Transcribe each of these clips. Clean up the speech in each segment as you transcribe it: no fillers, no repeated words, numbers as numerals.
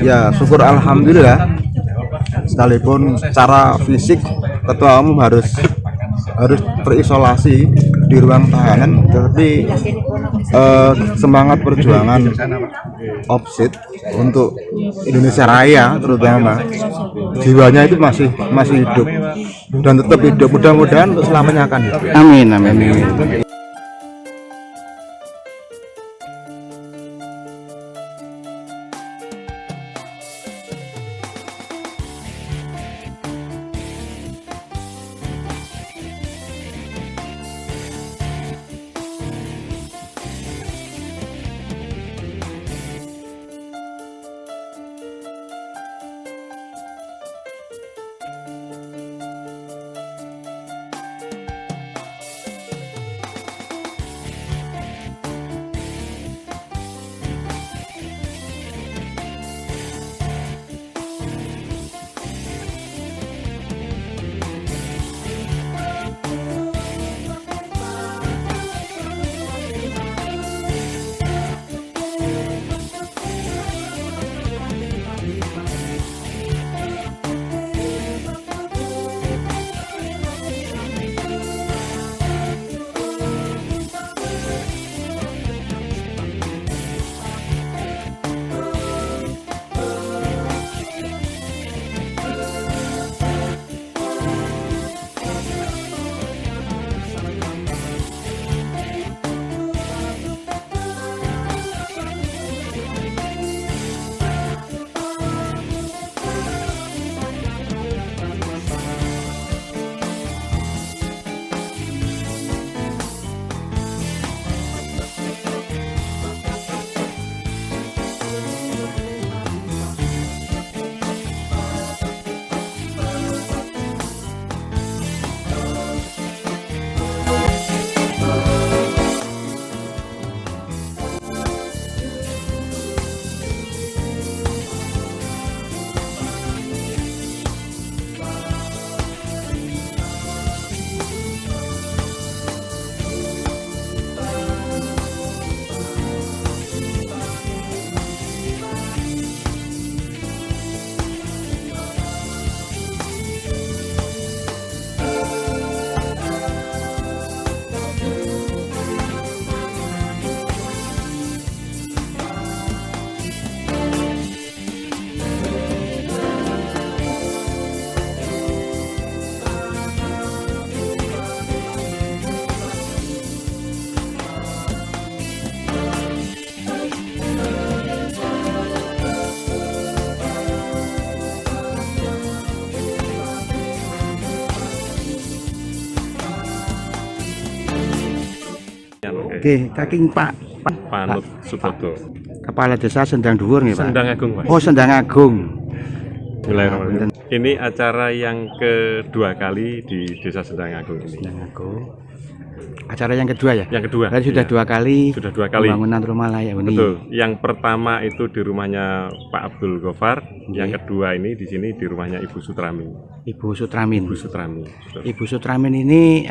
Ya, syukur alhamdulillah. Sekalipun secara fisik ketua umum harus terisolasi di ruang tahanan, tetapi semangat perjuangan OPSID untuk Indonesia Raya terutama jiwanya itu masih hidup dan tetap hidup. Mudah-mudahan untuk selamanya akan hidup. Amin, amin. Oke, kaking Pak Panut Subodo, Kepala Desa Sendang Dhuwur nih, Pak. Sendang Agung, Mas. Oh, Sendang Agung. Bismillahirrahmanirrahim. Ini acara yang kedua kali di Desa Sendang Agung ini. Sendang Agung. Acara yang kedua ya? Yang kedua. Tadi sudah iya. dua kali. Sudah dua kali. Pembangunan rumah layak huni. Betul. Yang pertama itu di rumahnya Pak Abdul Gofar. Yang kedua ini di sini di rumahnya Ibu Sutrami. Ibu Sutramin. Ibu Sutrami. Ibu Sutramin ini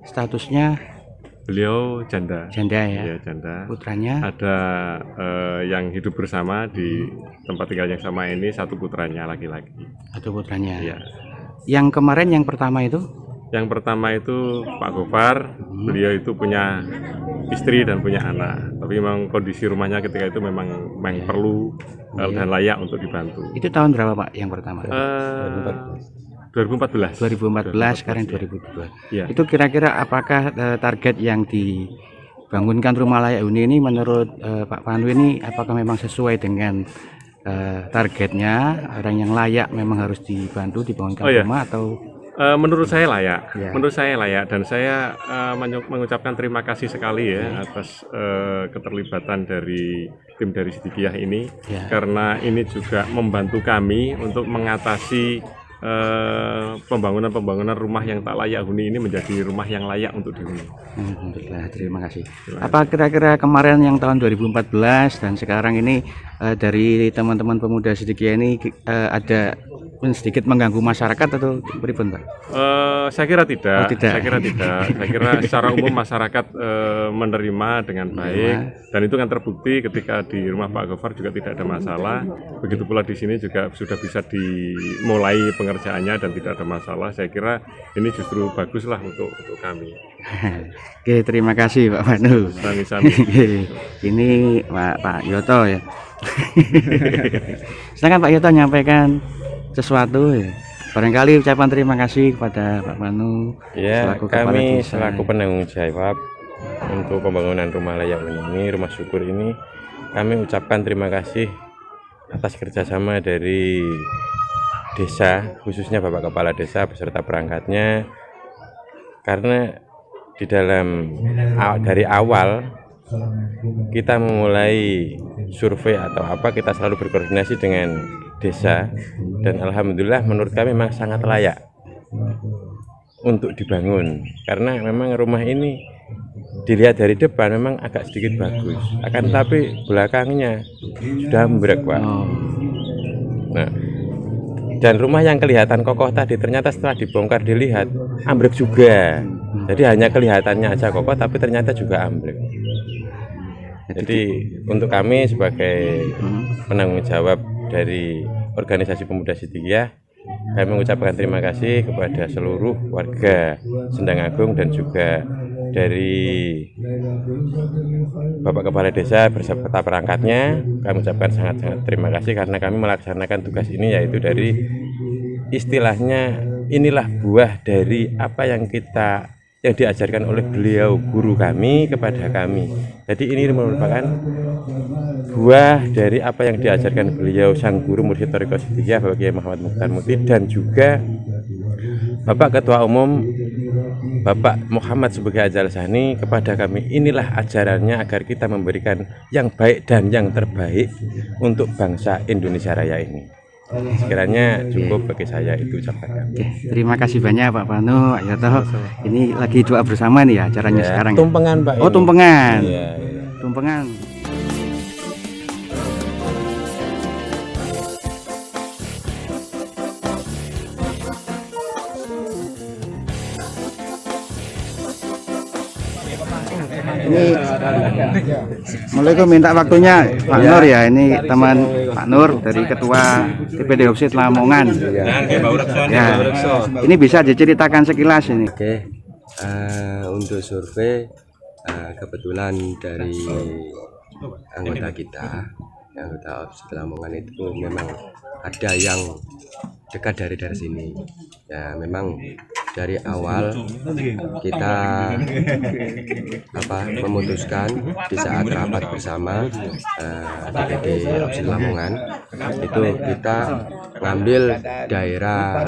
statusnya Beliau janda. janda ya. Iya, janda. Putranya Ada yang hidup bersama di tempat tinggal yang sama ini, satu putranya laki-laki. atau putranya. Iya. Yang kemarin yang pertama itu? Yang pertama itu Pak Gofar, beliau itu punya istri dan punya anak. Tapi memang kondisi rumahnya ketika itu memang perlu dan layak untuk dibantu. Itu tahun berapa Pak yang pertama? 2014. 2014, sekarang 2002. Ya. Itu kira-kira apakah target yang dibangunkan rumah layak huni ini menurut Pak Pandu ini apakah memang sesuai dengan targetnya, orang yang layak memang harus dibantu dibangunkan rumah atau menurut saya layak, Ya. menurut saya layak, dan saya mengucapkan terima kasih sekali ya atas keterlibatan dari tim dari Sidikiyah ini, Ya. karena ini juga membantu kami untuk mengatasi pembangunan rumah yang tak layak huni ini menjadi rumah yang layak untuk dihuni. Alhamdulillah, terima kasih. Apa kira-kira kemarin yang tahun 2014 dan sekarang ini dari teman-teman pemuda Siddiqiyah ini ada sedikit mengganggu masyarakat atau pripun, Pak? Saya kira tidak. Oh, tidak. Saya kira tidak. Saya kira secara umum masyarakat menerima dengan baik dan itu kan terbukti ketika di rumah Pak Gofar juga tidak ada masalah. Begitu pula di sini juga sudah bisa dimulai pengerjaannya dan tidak ada masalah. Saya kira ini justru baguslah untuk kami. Oke, terima kasih Pak Manu. Sami-sami. Ini Pak Yoto ya. Silakan Pak Yoto nyampaikan sesuatu ya. Barangkali ucapan terima kasih kepada Pak Manu. Ya, selaku kepala kami desa. selaku penanggung jawab untuk pembangunan rumah layak huni, rumah syukur ini, kami ucapkan terima kasih atas kerjasama dari desa, khususnya Bapak Kepala Desa beserta perangkatnya, karena di dari awal kita memulai survei atau apa, kita selalu berkoordinasi dengan desa dan alhamdulillah menurut kami memang sangat layak untuk dibangun, karena memang rumah ini dilihat dari depan memang agak sedikit bagus, akan tapi belakangnya sudah ambruk, Pak. Nah, dan rumah yang kelihatan kokoh tadi ternyata setelah dibongkar dilihat ambruk juga. Jadi hanya kelihatannya aja kokoh tapi ternyata juga ambruk. Jadi untuk kami sebagai penanggung jawab dari organisasi pemuda Siddiqiyah, kami mengucapkan terima kasih kepada seluruh warga Sendang Agung dan juga dari Bapak Kepala Desa beserta perangkatnya. Kami ucapkan sangat-sangat terima kasih karena kami melaksanakan tugas ini, yaitu dari istilahnya inilah buah dari apa yang diajarkan oleh beliau, guru kami kepada kami. Jadi ini merupakan buah dari apa yang diajarkan beliau, sang guru Mursyid Thariqah Siddiqiyah, Bapak Kiai Muhammad Mukhtar Mukti, dan juga Bapak Ketua Umum Bapak Muhammad Subagio Adzal Sani kepada kami. Inilah ajarannya agar kita memberikan yang baik dan yang terbaik untuk bangsa Indonesia Raya ini. Sekiranya cukup bagi saya itu ucapan kami. Terima kasih banyak Pak Panu, Pak Yoto. Ini lagi doa bersama nih ya acaranya sekarang. Tumpengan, Pak. Oh, ini. tumpengan. Iya. Tumpengan. Ini mulai minta waktunya Pak Nur ya, ini teman Pak Nur dari Ketua DPD Opsid Lamongan. Ya, ini bisa diceritakan sekilas ini. Oke, untuk survei kebetulan dari anggota kita, anggota Opsid Lamongan itu memang ada yang dekat dari sini. Ya, memang dari awal kita memutuskan di saat rapat bersama DPD Opsid Lamongan itu kita ngambil daerah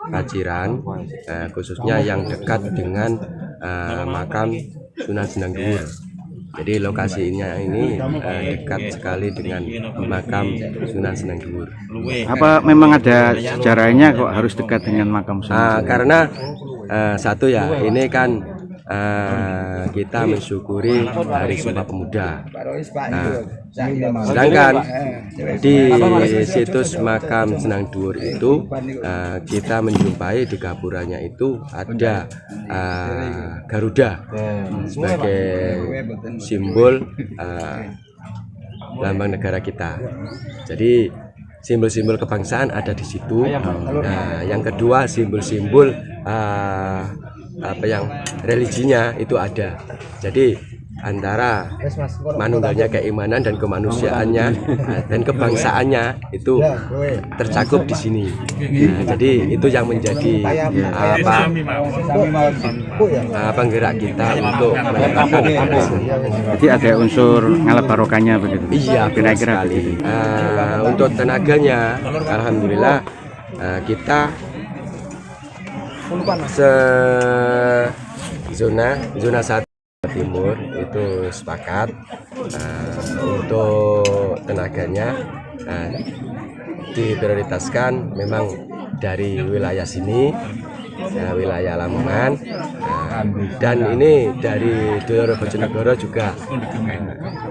Paciran, khususnya yang dekat dengan makam Sunan Sendang Duhur. Jadi lokasinya ini dekat sekali dengan makam Sunan Sendang Duhur. Apa memang ada sejarahnya kok harus dekat dengan makam Sunan? Karena satu ya, ini kan kita mensyukuri Hari Sumpah Pemuda. Sedangkan di situs makam Sendang Duhur itu kita menjumpai di gapuranya itu ada Garuda sebagai simbol lambang negara kita. Jadi simbol-simbol kebangsaan ada di situ. Nah, yang kedua simbol-simbol yang religinya itu ada. Jadi antara manunggalnya keimanan dan kemanusiaannya dan kebangsaannya itu tercakup di sini. Jadi itu yang menjadi penggerak kita untuk menetapkan. Jadi ada unsur ngalap barokahnya begitu. Iya, kira-kira sekali. Untuk tenaganya, alhamdulillah kita zona 1 Timur itu sepakat untuk tenaganya diprioritaskan memang dari wilayah sini, wilayah Lamongan, dan ini dari Dulur Bojonegoro juga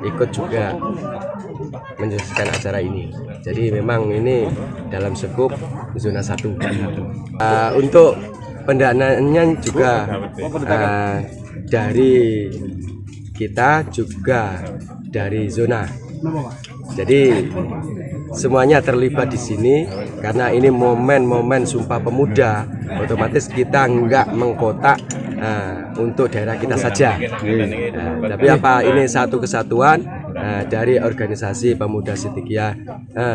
ikut juga menyukseskan acara ini. Jadi memang ini dalam skup zona 1. Untuk pendanaannya juga dari kita juga dari zona. Jadi semuanya terlibat di sini karena ini momen-momen Sumpah Pemuda, otomatis kita nggak mengkotak untuk daerah kita saja. Tapi apa ini satu kesatuan dari organisasi pemuda Sidikiyah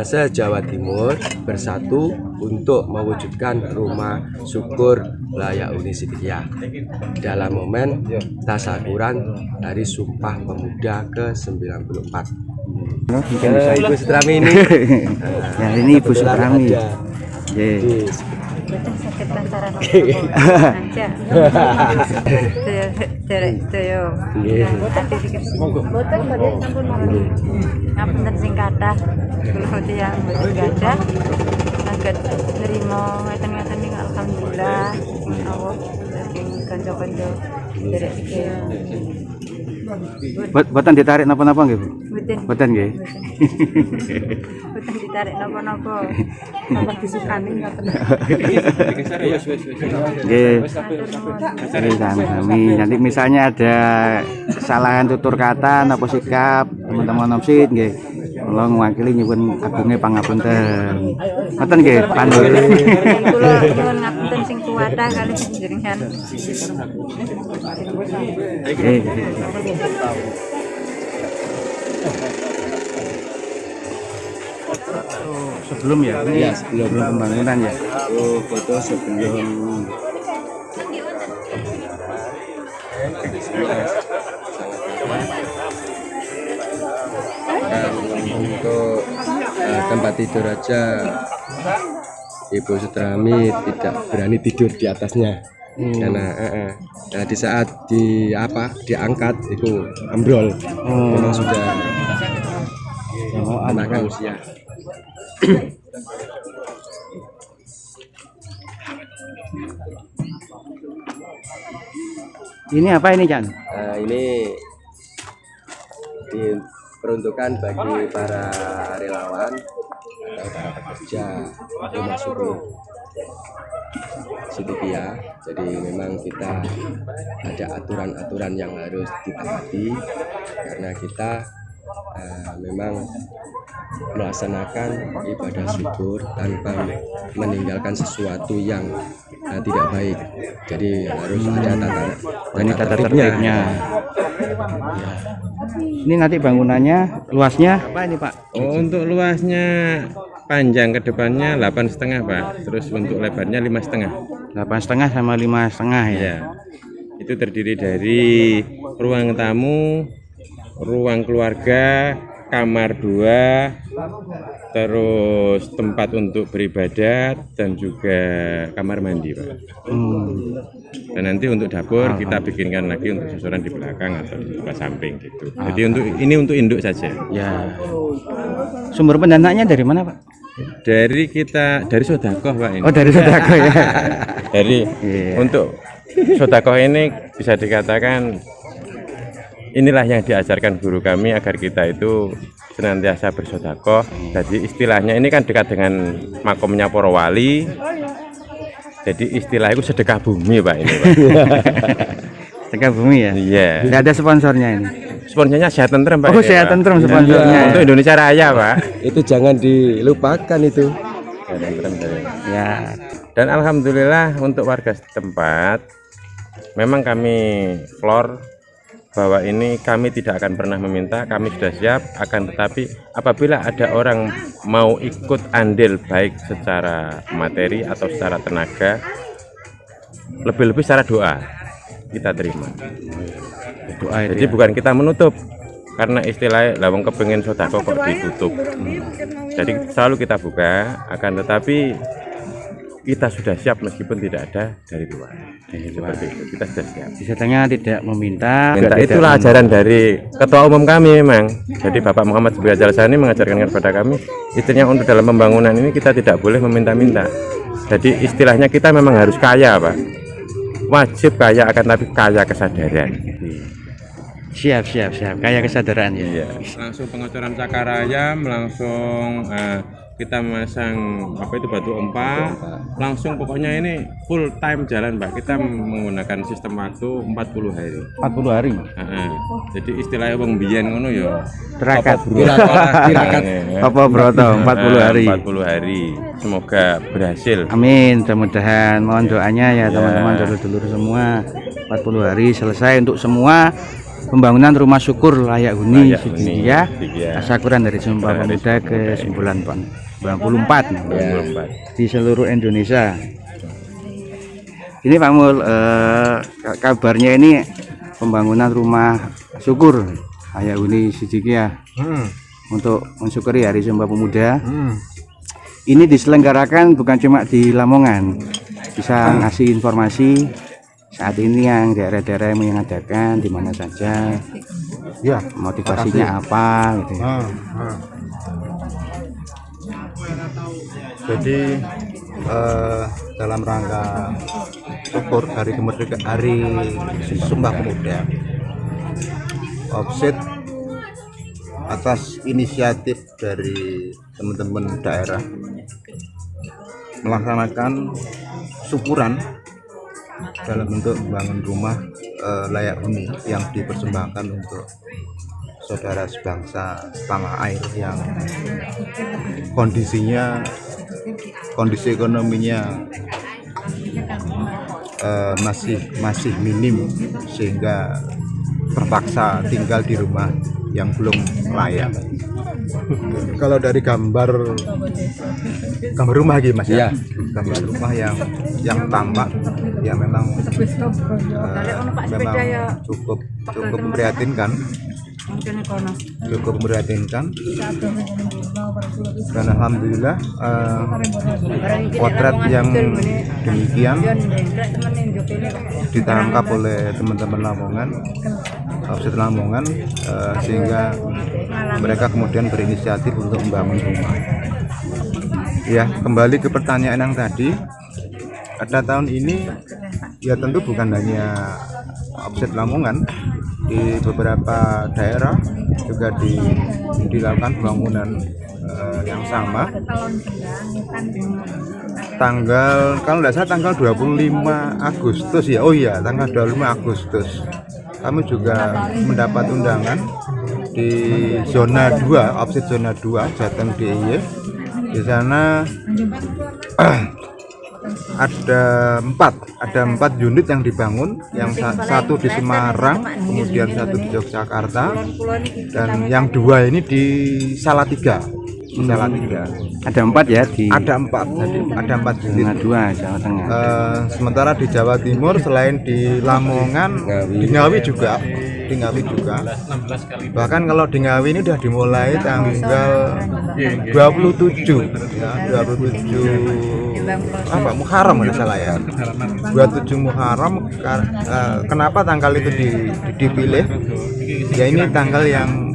se-Jawa Timur bersatu untuk mewujudkan rumah syukur layak huni Sidikiyah dalam momen tasyakuran Hari Sumpah Pemuda ke-94. Mungkin bisa Ibu Sutrami ini ya ini Ibu Sutrami. di sakit lantaran aja sedaya ati dikasih boten badhe sampun ngapunten sing kathah kula tiyang boten gadah saged nrimo ngeten-ngeten niku alhamdulillah Allah saking kanca-kanca derek iki Boten ditarik napa-napa nggih, Bu? Boten nggih. boten ditarik napa-napa apa disukani ngoten Nggih. Sami-sami. Nanti misalnya ada kesalahan tutur kata napa sikap teman-teman OPSID nggih. Kula ngwakili nyuwun agungé pangapunten. Ngoten nggih, Pandur. kula nyuwun ngapunten sing kuwatah kali jenengan Nggih. Sebelum ya? Ya, sebelum pembangunan ya. foto sebelum untuk tempat tidur aja Ibu Sutrami tidak berani tidur di atasnya karena di saat diangkat itu ambrol. Memang sudah makan usia. Ini apa ini, Chan? Ini diperuntukkan bagi para relawan atau para pekerja rumah syukur Sidikiyah. Jadi memang kita ada aturan-aturan yang harus ditaati karena kita memang melaksanakan ibadah syukur tanpa meninggalkan sesuatu yang tidak baik. Jadi harus ada tata tertibnya. Ya. Ini nanti bangunannya luasnya apa ini, Pak? Oh, untuk luasnya panjang ke depannya 8,5 Pak. Terus untuk lebarnya 5,5. 8,5 sama 5,5 ya. Ya. Itu terdiri dari ruang tamu, ruang keluarga, kamar 2, terus tempat untuk beribadat dan juga kamar mandi, Pak. Dan nanti untuk dapur kita bikinkan lagi untuk susunan di belakang atau di sebelah samping gitu. Jadi untuk induk saja. Ya. Sumber pendanaannya dari mana, Pak? Dari sedekah, Pak ini. Oh, dari sedekah ya. Untuk sedekah ini bisa dikatakan inilah yang diajarkan guru kami agar kita itu senantiasa bersedekah. Jadi istilahnya ini kan dekat dengan makomnya para wali. Jadi istilah itu sedekah bumi, Pak ini, Pak. Sedekah bumi ya? Iya. Tidak ada sponsornya ini. Sponsornya Sehat Tentrem, Pak. Oh, ini, Sehat Pak. Tentrem sponsornya. Untuk Indonesia Raya, Pak. Itu jangan dilupakan itu. Sehat Tentrem, Ya. Dan alhamdulillah untuk warga setempat memang kami floor bahwa ini kami tidak akan pernah meminta, kami sudah siap, akan tetapi apabila ada orang mau ikut andil baik secara materi atau secara tenaga, lebih-lebih secara doa kita terima. Doa Jadi bukan kita menutup karena istilah lawang kepengen sodako kok ditutup. Jadi selalu kita buka, akan tetapi kita sudah siap meskipun tidak ada dari luar. Seperti itu, kita sudah siap. Sisanya tidak meminta. Minta tidak itulah ajaran dari ketua umum kami memang. Jadi Bapak Muhammad Subri Jalsani mengajarkan kepada kami, istilahnya untuk dalam pembangunan ini kita tidak boleh meminta-minta. Jadi istilahnya kita memang harus kaya, Pak. Wajib kaya akan tapi kaya kesadaran. Siap. Kayak kesadaran ya. Iya. Langsung pengocoran cakar ayam, langsung kita masang batu empa, langsung pokoknya ini full time jalan, Pak. Kita menggunakan sistem waktu 40 hari. 40 hari. Jadi istilahnya wong biyen ngono ya. Tirakat. Apa broto 40 hari. 40 hari. Semoga berhasil. Amin, mudah-mudahan mohon doanya ya teman-teman dulur-dulur semua. 40 hari selesai untuk semua pembangunan rumah syukur layak huni Sidikiyah Tasyakuran dari Sumpah Pemuda ke Simpulan 94 di seluruh Indonesia. Ini Pak Mul, kabarnya ini pembangunan rumah syukur layak huni Sidikiyah untuk mensyukuri Hari Sumpah Pemuda. Ini diselenggarakan bukan cuma di Lamongan, bisa ngasih informasi saat ini yang daerah-daerah yang mengadakan di mana saja, Ya, motivasinya apa gitu. Jadi dalam rangka syukur Hari Kemerdekaan, Hari Sumpah Pemuda, Opsit atas inisiatif dari teman-teman daerah melaksanakan syukuran dalam bentuk membangun rumah layak huni yang dipersembahkan untuk saudara sebangsa setanah air yang kondisi ekonominya masih minim sehingga terpaksa tinggal di rumah yang belum layak. Kalau dari gambar rumah gitu Mas ya, gambar rumah yang tampak ya memang cukup memprihatinkan. Dan alhamdulillah potret yang demikian ditangkap oleh teman-teman Lamongan, Opsit Lamongan, sehingga mereka kemudian berinisiatif untuk membangun rumah. Ya, kembali ke pertanyaan yang tadi, pada tahun ini ya tentu bukan hanya Opsit Lamongan, di beberapa daerah juga dilakukan pembangunan yang sama. Kalau tidak salah tanggal 25 Agustus ya, tanggal 25 Agustus kami juga mendapat undangan di zona 2, Opsit zona 2 Jateng DIY. Di sana ada empat unit yang dibangun, yang satu di Semarang, kemudian satu di Yogyakarta, dan yang 2 ini di Salatiga. Ada 4 ya ada 4 unit. Zona 2 Jawa Tengah. Sementara di Jawa Timur selain di Lamongan, di Ngawi juga. Bahkan kalau di Ngawi ini sudah dimulai tanggal 27 Muharram kalau salah ya. 27 Muharram. Kenapa tanggal itu dipilih? Ya ini tanggal yang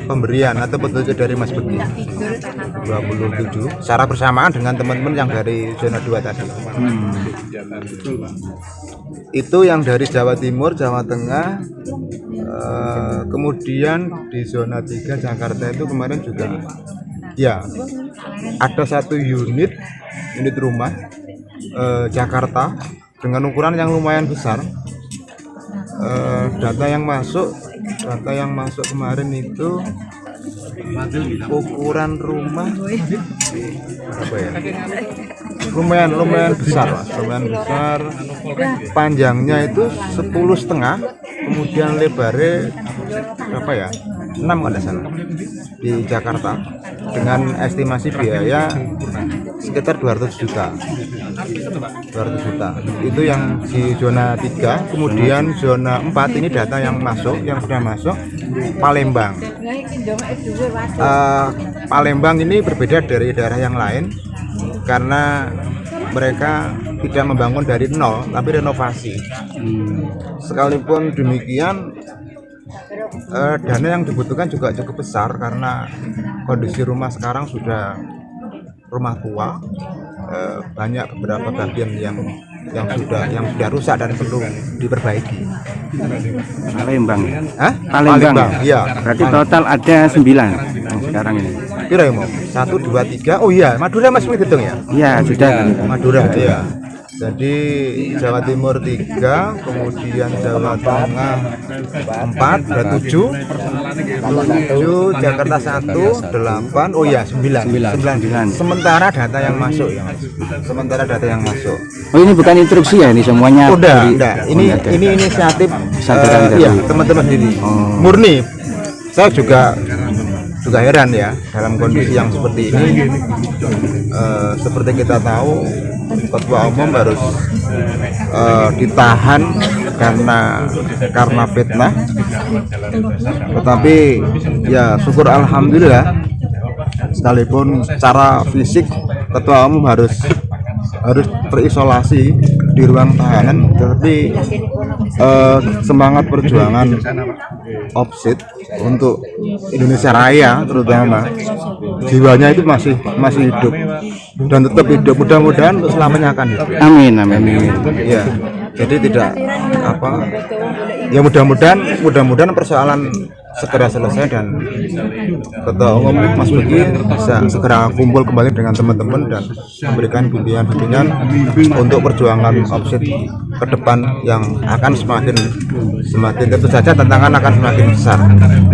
pemberian atau petunjuk dari Mas Bekti 27 secara bersamaan dengan teman-teman yang dari zona 2 tadi. Itu yang dari Jawa Timur, Jawa Tengah, kemudian di zona 3 Jakarta itu kemarin juga ya ada 1 unit rumah Jakarta dengan ukuran yang lumayan besar. Data yang masuk kemarin itu ukuran rumah berapa ya? Lumayan besar, panjangnya itu 10,5, kemudian lebarnya berapa ya? 6 kalau tidak salah di Jakarta, dengan estimasi biaya sekitar 200 juta. 200 juta. Itu yang di zona 3, kemudian zona 4 ini data yang sudah masuk Palembang. Palembang ini berbeda dari daerah yang lain karena mereka tidak membangun dari nol tapi renovasi. Sekalipun demikian dana yang dibutuhkan juga cukup besar karena kondisi rumah sekarang sudah rumah tua, banyak beberapa bagian yang sudah rusak dan perlu diperbaiki. Palembang. Hah? Palembang. Iya. Berarti total ada 9 yang sekarang ini. Kira ya mau 1, 2, 3. Oh iya, Madura Mas hitung ya? Iya, sudah. Madura ya. Jadi Jawa Timur 3, kemudian Jawa Tengah 4, ada 7, Jakarta 1, 8, oh iya 9. Sementara data yang masuk ya Mas. Sementara data yang masuk. Oh ini bukan instruksi ya, ini semuanya. Udah. Ini inisiatif ya teman-teman sendiri. Murni. Saya juga heran ya dalam kondisi yang seperti ini. Seperti kita tahu ketua umum harus ditahan karena fitnah, tetapi ya syukur alhamdulillah sekalipun secara fisik ketua umum harus terisolasi di ruang tahanan, tetapi semangat perjuangan OPSIT untuk Indonesia Raya terutama jiwanya itu masih hidup dan tetap hidup, mudah-mudahan untuk selamanya akan hidup. Amin. Ya, jadi tidak ya mudah-mudahan persoalan segera selesai dan ketua umum Mas Begi bisa segera kumpul kembali dengan teman-teman dan memberikan bimbingan untuk perjuangan OPSIT ke depan yang akan semakin tentu saja tantangan akan semakin besar,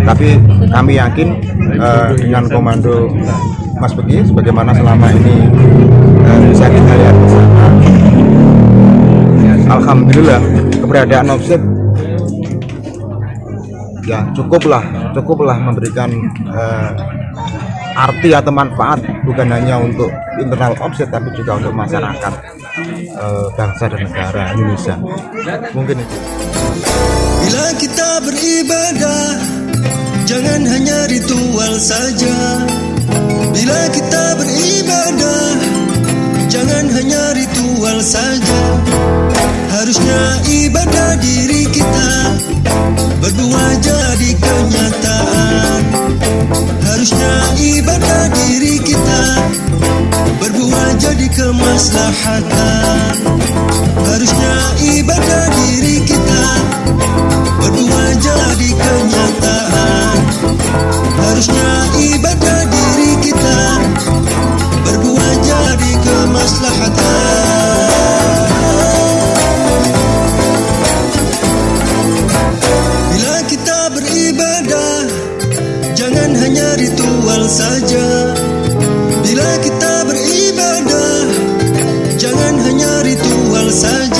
tapi kami yakin dengan komando Mas Begi sebagaimana selama ini bisa kita lihat bersama, alhamdulillah keberadaan OPSIT ya cukuplah memberikan arti atau manfaat bukan hanya untuk internal OPSIT tapi juga untuk masyarakat bangsa dan negara Indonesia. Mungkin itu. Bila kita beribadah, jangan hanya ritual saja. Bila kita beribadah, jangan hanya ritual saja. Harusnya ibadah diri kita berbuah jadi kenyataan. Harusnya ibadah diri kita berbuah jadi kemaslahatan. Harusnya ibadah diri kita berbuah jadi kenyataan. Harusnya ibadah diri kita berbuah jadi kemaslahatan. Bila kita beribadah, jangan hanya ritual saja. Bila kita beribadah, jangan hanya ritual saja.